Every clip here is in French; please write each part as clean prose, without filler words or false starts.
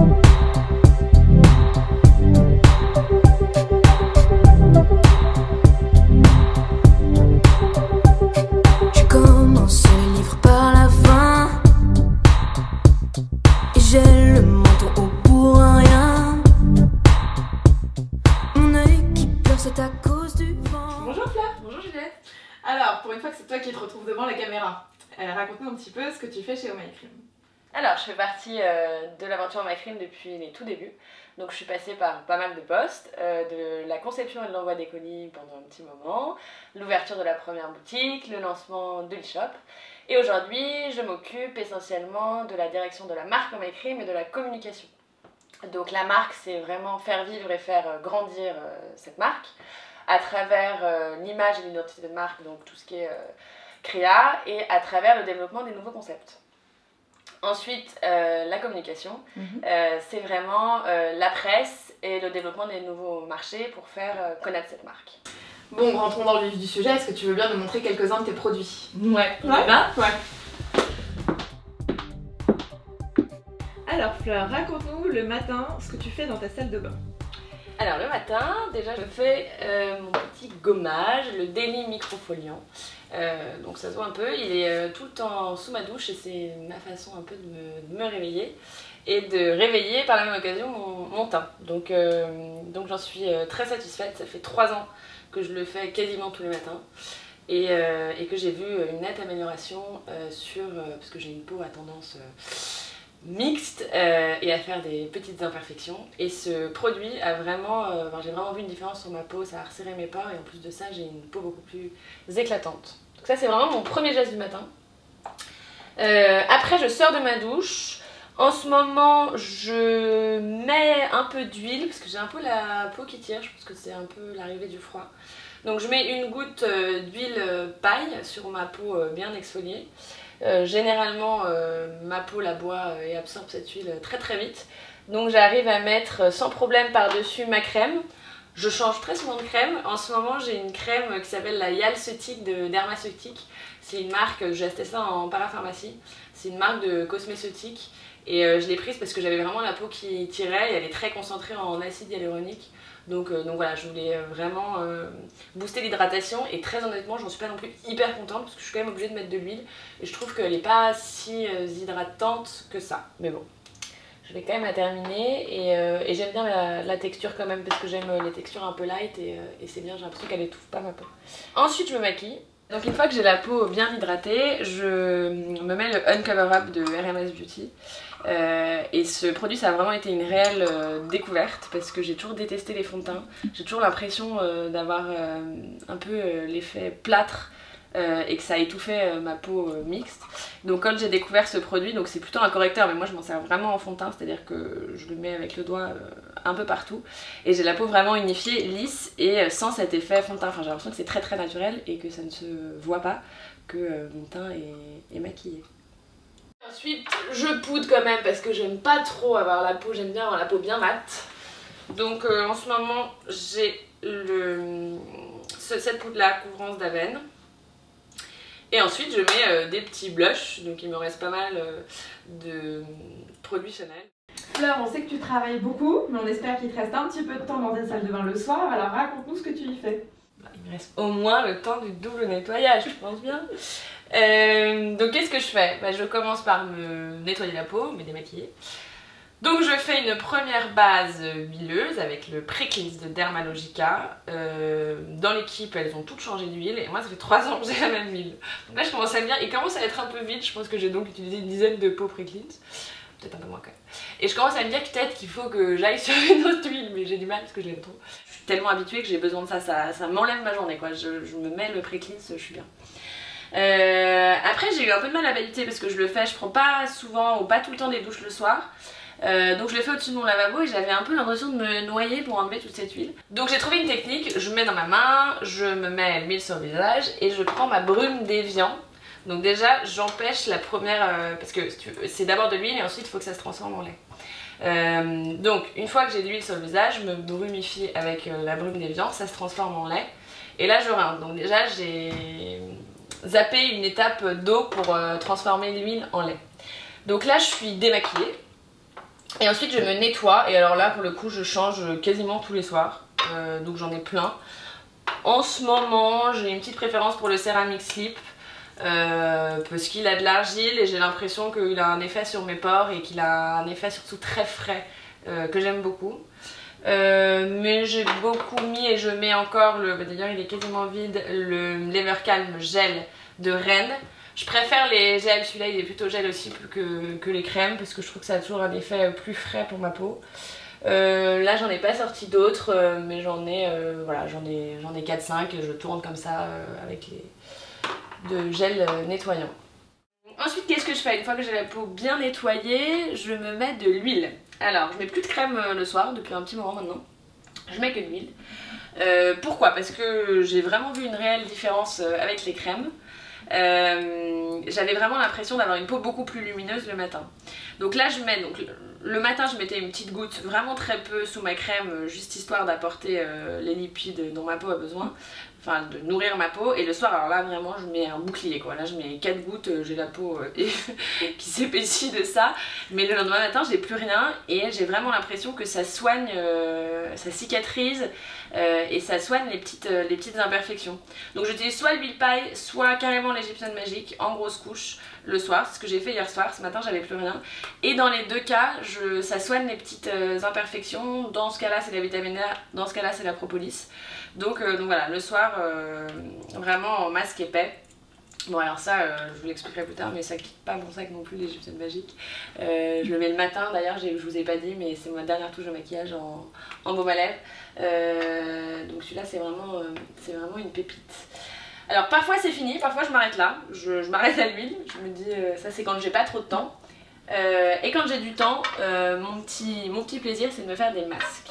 Je commence le livre par la fin et j'ai le menton haut pour rien. Mon œil qui pleure, c'est à cause du vent. Bonjour Fleur. Bonjour Juliette. Alors, pour une fois que c'est toi qui te retrouves devant la caméra, raconte-nous un petit peu ce que tu fais chez Oh My Cream. Alors, je fais partie de l'aventure Oh My Cream depuis les tout débuts. Donc, je suis passée par pas mal de postes, de la conception et de l'envoi des colis pendant un petit moment, l'ouverture de la première boutique, le lancement de l'e-shop. Et aujourd'hui, je m'occupe essentiellement de la direction de la marque Oh My Cream et de la communication. Donc, la marque, c'est vraiment faire vivre et faire grandir cette marque à travers l'image et l'identité de marque, donc tout ce qui est créa, et à travers le développement des nouveaux concepts. Ensuite, la communication, c'est vraiment la presse et le développement des nouveaux marchés pour faire connaître cette marque. Bon, rentrons dans le vif du sujet. Est-ce que tu veux bien nous montrer quelques-uns de tes produits? Ouais. Alors Fleur, raconte-nous le matin ce que tu fais dans ta salle de bain. Alors le matin, déjà je fais mon petit gommage, le Daily Microfoliant. Donc ça se voit un peu, il est tout le temps sous ma douche et c'est ma façon un peu de me réveiller et de réveiller par la même occasion mon teint. Donc j'en suis très satisfaite, ça fait 3 ans que je le fais quasiment tous les matins et que j'ai vu une nette amélioration parce que j'ai une peau à tendance mixte et à faire des petites imperfections, et ce produit a vraiment, j'ai vraiment vu une différence sur ma peau, ça a resserré mes pores et en plus de ça j'ai une peau beaucoup plus éclatante. Donc ça c'est vraiment mon premier geste du matin. Après je sors de ma douche, en ce moment je mets un peu d'huile parce que j'ai un peu la peau qui tire, je pense que c'est un peu l'arrivée du froid. Donc je mets une goutte d'huile paille sur ma peau bien exfoliée. Généralement ma peau la boit et absorbe cette huile très très vite, donc j'arrive à mettre sans problème par dessus ma crème. Je change très souvent de crème. En ce moment j'ai une crème qui s'appelle la Yalceutique de Dermaceutique. C'est une marque, j'ai acheté ça en parapharmacie, c'est une marque de cosméceutique et je l'ai prise parce que j'avais vraiment la peau qui tirait et elle est très concentrée en acide hyaluronique. Donc voilà, je voulais vraiment booster l'hydratation et très honnêtement j'en suis pas non plus hyper contente parce que je suis quand même obligée de mettre de l'huile et je trouve qu'elle n'est pas si hydratante que ça, mais bon. Je vais quand même la terminer et j'aime bien la texture quand même parce que j'aime les textures un peu light et c'est bien, j'ai l'impression qu'elle étouffe pas ma peau. Ensuite je me maquille. Donc une fois que j'ai la peau bien hydratée, je me mets le Uncover Up de RMS Beauty. Et ce produit ça a vraiment été une réelle découverte parce que j'ai toujours détesté les fonds de teint. J'ai toujours l'impression d'avoir un peu l'effet plâtre et que ça étouffait ma peau mixte. Donc quand j'ai découvert ce produit, donc c'est plutôt un correcteur mais moi je m'en sers vraiment en fond de teint, c'est à dire que je le mets avec le doigt un peu partout et j'ai la peau vraiment unifiée, lisse et sans cet effet fond de teint. Enfin j'ai l'impression que c'est très très naturel et que ça ne se voit pas que mon teint est maquillé. Ensuite je poudre quand même parce que j'aime pas trop avoir la peau, j'aime bien avoir la peau bien mate. Donc en ce moment j'ai cette poudre là couvrance d'Aven. Et ensuite je mets des petits blushs, donc il me reste pas mal de produits Chanel. Fleur, on sait que tu travailles beaucoup, mais on espère qu'il te reste un petit peu de temps dans ta salle de bain le soir, alors raconte-nous ce que tu y fais. Il me reste au moins le temps du double nettoyage, je pense bien. Donc qu'est-ce que je fais? Je commence par me nettoyer la peau, me démaquiller. Donc je fais une première base huileuse avec le Pré-Cleanse de Dermalogica. Dans l'équipe elles ont toutes changé d'huile et moi ça fait 3 ans que j'ai la même huile. Donc là je commence à me dire, il commence à être un peu vide, je pense que j'ai donc utilisé une dizaine de pots Pré-Cleanse. Peut-être un peu moins quand même. Et je commence à me dire peut-être qu'il faut que j'aille sur une autre huile, mais j'ai du mal parce que je l'aime trop. Je suis tellement habituée que j'ai besoin de ça, ça m'enlève ma journée quoi. Je me mets le Pré-Cleanse, je suis bien. Après j'ai eu un peu de mal à m'habituer parce que je le fais, je prends pas souvent ou pas tout le temps des douches le soir. Donc je l'ai fait au-dessus de mon lavabo et j'avais un peu l'impression de me noyer pour enlever toute cette huile. Donc j'ai trouvé une technique, je mets dans ma main, je me mets l'huile sur le visage et je prends ma brume d'évian. Donc déjà j'empêche la première, parce que c'est d'abord de l'huile et ensuite il faut que ça se transforme en lait. Donc une fois que j'ai de l'huile sur le visage, je me brumifie avec la brume d'évian, ça se transforme en lait. Et là je rince, donc déjà j'ai zappé une étape d'eau pour transformer l'huile en lait. Donc là je suis démaquillée. Et ensuite je me nettoie, et alors là pour le coup je change quasiment tous les soirs, donc j'en ai plein. En ce moment j'ai une petite préférence pour le Ceramic Slip, parce qu'il a de l'argile et j'ai l'impression qu'il a un effet sur mes pores et qu'il a un effet surtout très frais, que j'aime beaucoup. Mais j'ai beaucoup mis et je mets encore, d'ailleurs il est quasiment vide, le l'Evercalm gel de Rennes. Je préfère les gels, celui-là il est plutôt gel aussi que les crèmes parce que je trouve que ça a toujours un effet plus frais pour ma peau. Là j'en ai pas sorti d'autres, mais j'en ai, voilà, j'en ai 4-5 et je tourne comme ça avec de gel nettoyant. Ensuite qu'est-ce que je fais? Une fois que j'ai la peau bien nettoyée, je me mets de l'huile. Alors je mets plus de crème le soir depuis un petit moment maintenant, je mets que de l'huile. Pourquoi? Parce que j'ai vraiment vu une réelle différence avec les crèmes. J'avais vraiment l'impression d'avoir une peau beaucoup plus lumineuse le matin. Donc là je mets, donc le matin je mettais une petite goutte, vraiment très peu sous ma crème, juste histoire d'apporter les lipides dont ma peau a besoin, enfin de nourrir ma peau. Et le soir alors là vraiment je mets un bouclier quoi, là je mets 4 gouttes, j'ai la peau qui s'épaissit de ça. Mais le lendemain matin j'ai plus rien et j'ai vraiment l'impression que ça soigne, ça cicatrise et ça soigne les petites imperfections. Donc j'utilise soit l'huile paille, soit carrément l'Egyptian Magic en grosse couche le soir, c'est ce que j'ai fait hier soir, ce matin j'avais plus rien. Et dans les deux cas, ça soigne les petites imperfections, dans ce cas là c'est la vitamine A, dans ce cas là c'est la propolis. Donc voilà, le soir vraiment en masque épais. Bon alors ça je vous l'expliquerai plus tard, mais ça quitte pas mon sac non plus l'Egyptian Magic. Je le mets le matin d'ailleurs, je vous ai pas dit mais c'est ma dernière touche de maquillage en baume à lèvres. Donc celui-là c'est vraiment une pépite. Alors parfois c'est fini, parfois je m'arrête là, je m'arrête à l'huile, je me dis ça c'est quand j'ai pas trop de temps. Et quand j'ai du temps, mon petit plaisir c'est de me faire des masques.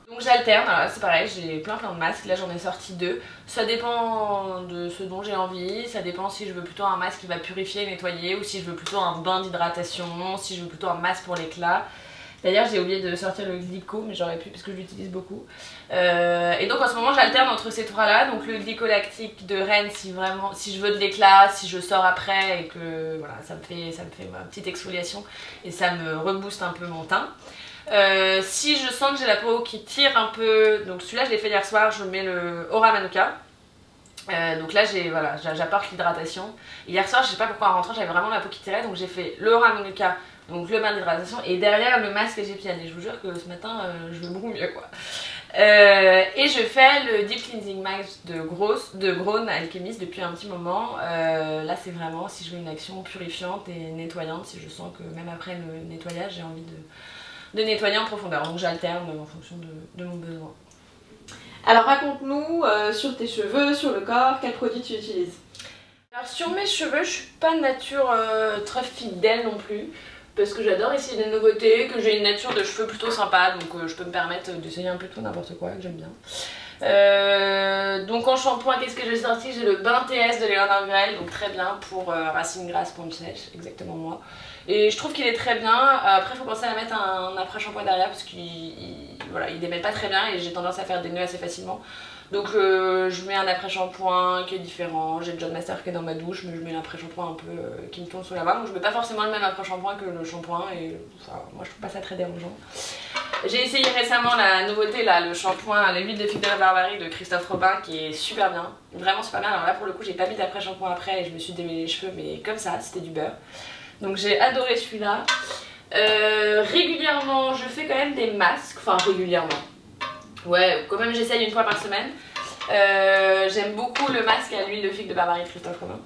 Donc j'alterne, alors c'est pareil, j'ai plein de masques, là j'en ai sorti 2. Ça dépend de ce dont j'ai envie, ça dépend si je veux plutôt un masque qui va purifier et nettoyer ou si je veux plutôt un bain d'hydratation, si je veux plutôt un masque pour l'éclat. D'ailleurs j'ai oublié de sortir le Glico mais j'aurais pu parce que je l'utilise beaucoup. Et donc en ce moment j'alterne entre ces trois là, donc le glycolactique de Rennes si je veux de l'éclat, si je sors après et que voilà ça me fait ma petite exfoliation et ça me rebooste un peu mon teint. Si je sens que j'ai la peau qui tire un peu, donc celui-là je l'ai fait hier soir, je mets le Aura Manuka. Donc là j'apporte l'hydratation. Hier soir je sais pas pourquoi en rentrant j'avais vraiment la peau qui tirait, donc j'ai fait le Aura Manuka, donc le bain d'hydratation et derrière le masque égyptien. Et je vous jure que ce matin je vais beaucoup mieux quoi. Et je fais le Deep Cleansing Mask de Grown Alchemist depuis un petit moment. Là c'est vraiment si je veux une action purifiante et nettoyante, si je sens que même après le nettoyage j'ai envie de nettoyer en profondeur. Donc j'alterne en fonction de mon besoin. Alors raconte-nous sur tes cheveux, sur le corps, quels produits tu utilises? Alors sur mes cheveux, je suis pas de nature très fidèle non plus. Parce que j'adore essayer des nouveautés, que j'ai une nature de cheveux plutôt sympa, donc je peux me permettre d'essayer un peu tout n'importe quoi, que j'aime bien. Donc en shampoing, qu'est-ce que j'ai sorti? J'ai le bain TS de Léonard Grel, donc très bien pour racines grasses, pompe sèche, exactement moi. Et je trouve qu'il est très bien. Après il faut penser à mettre un après-shampoing derrière parce qu'il démêle pas très bien et j'ai tendance à faire des nœuds assez facilement. Donc je mets un après-shampoing qui est différent, j'ai le John Master qui est dans ma douche, mais je mets l'après-shampoing un peu qui me tombe sous la barre. Donc je mets pas forcément le même après-shampoing que le shampoing et moi je trouve pas ça très dérangeant. J'ai essayé récemment la nouveauté là, le shampoing, l'huile de figue de la Barbarie de Christophe Robin qui est super bien, vraiment super bien. Alors là pour le coup j'ai pas mis d'après-shampoing après et je me suis démêlé les cheveux mais comme ça, c'était du beurre. Donc j'ai adoré celui-là. Régulièrement je fais quand même des masques, enfin régulièrement. Ouais, quand même j'essaye une fois par semaine. J'aime beaucoup le masque à l'huile de figue de Barbarie de Christophe Robin.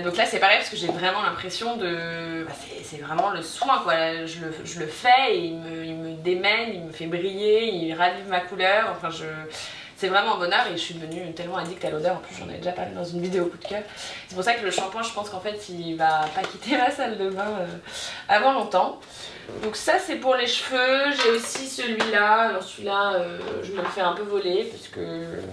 Donc là c'est pareil parce que j'ai vraiment l'impression de... c'est vraiment le soin quoi, je le fais et il me démêle, il me fait briller, il ravive ma couleur, enfin c'est vraiment un bonheur et je suis devenue tellement addict à l'odeur, en plus j'en avais déjà parlé dans une vidéo coup de cœur. C'est pour ça que le shampoing je pense qu'en fait il va pas quitter ma salle de bain avant longtemps. Donc ça c'est pour les cheveux, j'ai aussi celui-là, alors celui-là je me le fais un peu voler parce que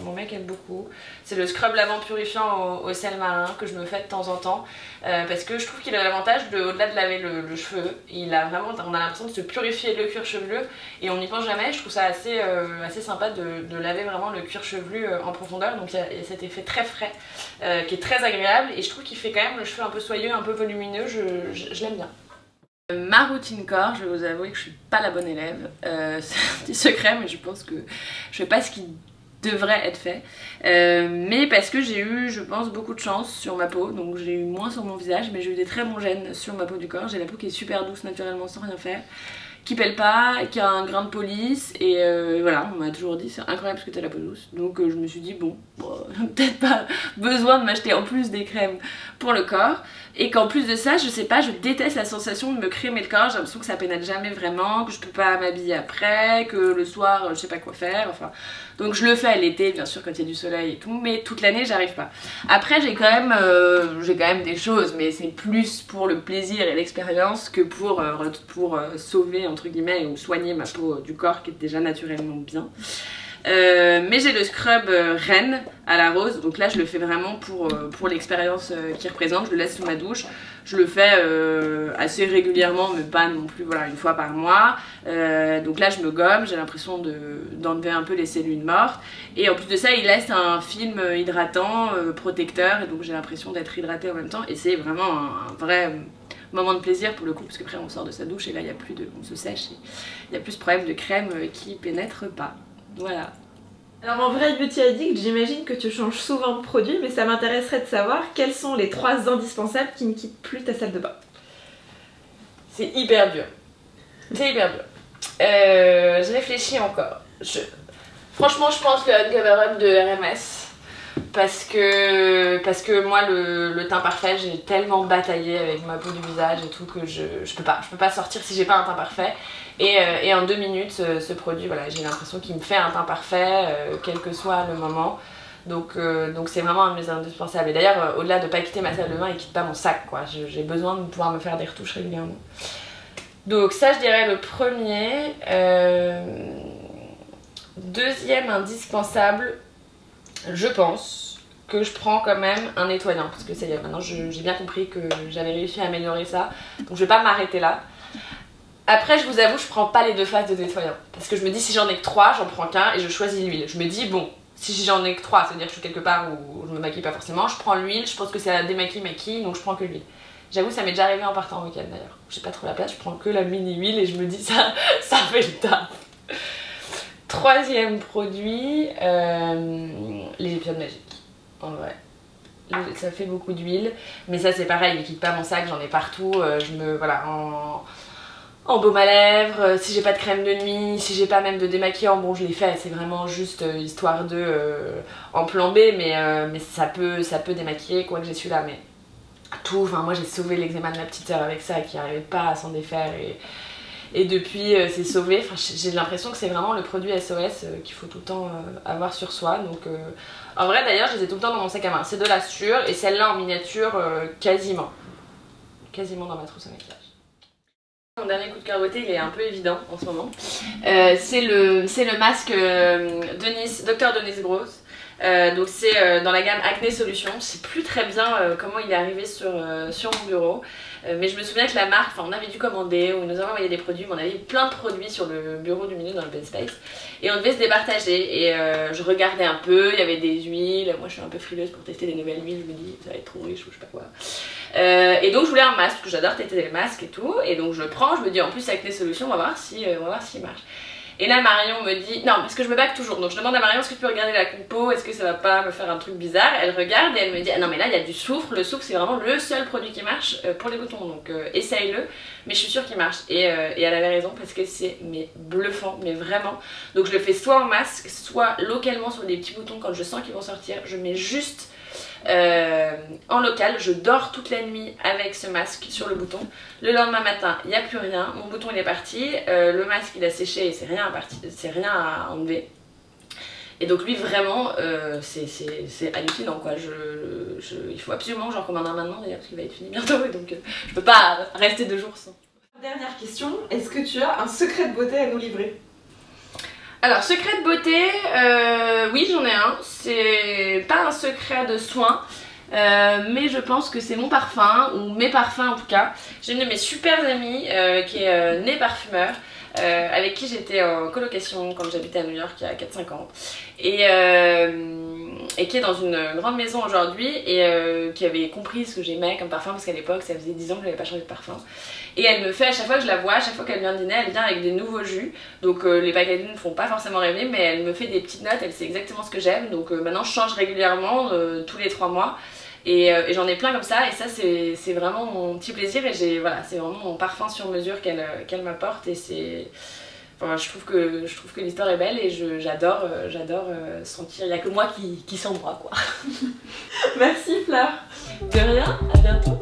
mon mec aime beaucoup. C'est le scrub lavant purifiant au sel marin que je me fais de temps en temps parce que je trouve qu'il a l'avantage de, au-delà de laver le cheveu, on a l'impression de se purifier le cuir chevelu et on n'y pense jamais. Je trouve ça assez sympa de laver vraiment le cuir chevelu en profondeur, donc il y a cet effet très frais qui est très agréable et je trouve qu'il fait quand même le cheveu un peu soyeux, un peu volumineux, je l'aime bien. Ma routine corps, je vais vous avouer que je suis pas la bonne élève. C'est un petit secret, mais je pense que je fais pas ce qui devrait être fait. Mais parce que j'ai eu, je pense, beaucoup de chance sur ma peau. Donc j'ai eu moins sur mon visage, mais j'ai eu des très bons gènes sur ma peau du corps. J'ai la peau qui est super douce naturellement sans rien faire, qui pèle pas, qui a un grain de police, et voilà, on m'a toujours dit c'est incroyable parce que t'as la peau douce. Donc je me suis dit bon, peut-être pas besoin de m'acheter en plus des crèmes pour le corps, et qu'en plus de ça, je sais pas, je déteste la sensation de me crémer le corps. J'ai l'impression que ça pénètre jamais vraiment, que je peux pas m'habiller après, que le soir je sais pas quoi faire, enfin. Donc je le fais à l'été bien sûr quand il y a du soleil et tout, mais toute l'année j'arrive pas. Après j'ai quand même des choses, mais c'est plus pour le plaisir et l'expérience que pour sauver entre guillemets ou soigner ma peau du corps qui est déjà naturellement bien. Mais j'ai le scrub Reine à la rose, donc là je le fais vraiment pour l'expérience qu'il représente. Je le laisse sous ma douche, je le fais assez régulièrement, mais pas non plus voilà, une fois par mois. Donc là je me gomme, j'ai l'impression d'enlever un peu les cellules mortes, et en plus de ça il laisse un film hydratant, protecteur, et donc j'ai l'impression d'être hydratée en même temps, et c'est vraiment un vrai moment de plaisir pour le coup, parce qu'après on sort de sa douche et là il y a plus de, on se sèche et il n'y a plus ce problème de crème qui pénètre pas. Voilà. Alors en vrai Beauty Addict, j'imagine que tu changes souvent de produit, mais ça m'intéresserait de savoir quels sont les 3 indispensables qui ne quittent plus ta salle de bain. C'est hyper dur. C'est hyper dur. Je réfléchis encore. Franchement je pense le Uncover Up de RMS. Parce que moi le teint parfait, j'ai tellement bataillé avec ma peau du visage et tout que je peux pas sortir si j'ai pas un teint parfait, et en 2 minutes ce produit, voilà, j'ai l'impression qu'il me fait un teint parfait quel que soit le moment, donc c'est vraiment un de mes indispensables. Et d'ailleurs au-delà de pas quitter ma salle de bain, il quitte pas mon sac quoi, j'ai besoin de pouvoir me faire des retouches régulièrement. Donc ça je dirais le premier. Deuxième indispensable, je pense que je prends quand même un nettoyant, parce que maintenant j'ai bien compris que j'avais réussi à améliorer ça, donc je vais pas m'arrêter là. Après je vous avoue, je prends pas les 2 phases de nettoyant, parce que je me dis si j'en ai que 3, j'en prends qu'un et je choisis l'huile. Je me dis bon, si j'en ai que 3, c'est à dire que je suis quelque part où je me maquille pas forcément, je prends l'huile, je pense que ça démaquille, donc je prends que l'huile. J'avoue ça m'est déjà arrivé en partant en week-end d'ailleurs, j'ai pas trop la place, je prends que la mini huile et je me dis ça fait le taf. Troisième produit, les épisodes magiques. En vrai, ça fait beaucoup d'huile, mais ça c'est pareil, il quitte pas mon sac, j'en ai partout. Voilà, en baume à lèvres, si j'ai pas de crème de nuit, si j'ai pas même de démaquillant, bon je l'ai fait, c'est vraiment juste histoire de en plan B, mais ça peut démaquiller, quoi que j'ai celui-là, mais tout, enfin moi j'ai sauvé l'eczéma de ma petite sœur avec ça, qui arrivait pas à s'en défaire, et depuis c'est sauvé. Enfin, j'ai l'impression que c'est vraiment le produit SOS qu'il faut tout le temps avoir sur soi. Donc en vrai d'ailleurs je les ai tout le temps dans mon sac à main. C'est de la sûre, et celle-là en miniature quasiment dans ma trousse à maquillage. Mon dernier coup de cœur beauté, il est un peu évident en ce moment. C'est le masque Dr Denise Gross. Donc c'est dans la gamme Acné Solutions. Je sais plus très bien comment il est arrivé sur mon bureau, mais je me souviens que la marque, on avait dû commander, ou nous avons envoyé des produits, mais on avait plein de produits sur le bureau du milieu dans l'open space, et on devait se départager, et je regardais un peu, il y avait des huiles, moi je suis un peu frileuse pour tester des nouvelles huiles, je me dis ça va être trop riche ou je sais pas quoi, et donc je voulais un masque, parce que j'adore tester les masques et tout, et donc je le prends, je me dis en plus Acné Solutions, on va voir s'il marche. Et là Marion me dit, non parce que je me bague toujours, donc je demande à Marion est-ce que tu peux regarder la compo, est-ce que ça va pas me faire un truc bizarre. Elle regarde et elle me dit ah non mais là il y a du soufre, le soufre c'est vraiment le seul produit qui marche pour les boutons, donc essaye-le, mais je suis sûre qu'il marche. Et elle avait raison parce que c'est bluffant, mais vraiment. Donc je le fais soit en masque, soit localement sur des petits boutons quand je sens qu'ils vont sortir, je mets juste en local, je dors toute la nuit avec ce masque sur le bouton. Le lendemain matin, il n'y a plus rien, mon bouton il est parti, le masque il a séché et c'est rien à enlever. Et donc lui vraiment, c'est hallucinant quoi. Il faut absolument que j'en commande un maintenant d'ailleurs parce qu'il va être fini bientôt, et donc je peux pas rester 2 jours sans. Dernière question, est-ce que tu as un secret de beauté à nous livrer? Alors, secret de beauté, oui j'en ai un, c'est pas un secret de soin, mais je pense que c'est mon parfum, ou mes parfums en tout cas. J'ai une de mes super amies qui est née parfumeur, avec qui j'étais en colocation quand j'habitais à New York il y a 4-5 ans. Et qui est dans une grande maison aujourd'hui et qui avait compris ce que j'aimais comme parfum parce qu'à l'époque ça faisait 10 ans que je n'avais pas changé de parfum. Et elle me fait, à chaque fois que je la vois, à chaque fois qu'elle vient dîner, elle vient avec des nouveaux jus. Donc les packaging ne font pas forcément rêver, mais elle me fait des petites notes, elle sait exactement ce que j'aime. Donc maintenant je change régulièrement, tous les 3 mois. Et j'en ai plein comme ça, et ça c'est vraiment mon petit plaisir. Et voilà, c'est vraiment mon parfum sur mesure qu'elle m'apporte. Et c'est... Enfin, je trouve que l'histoire est belle et j'adore sentir. Il n'y a que moi qui sent moi, quoi. Merci Fleur. De rien, à bientôt.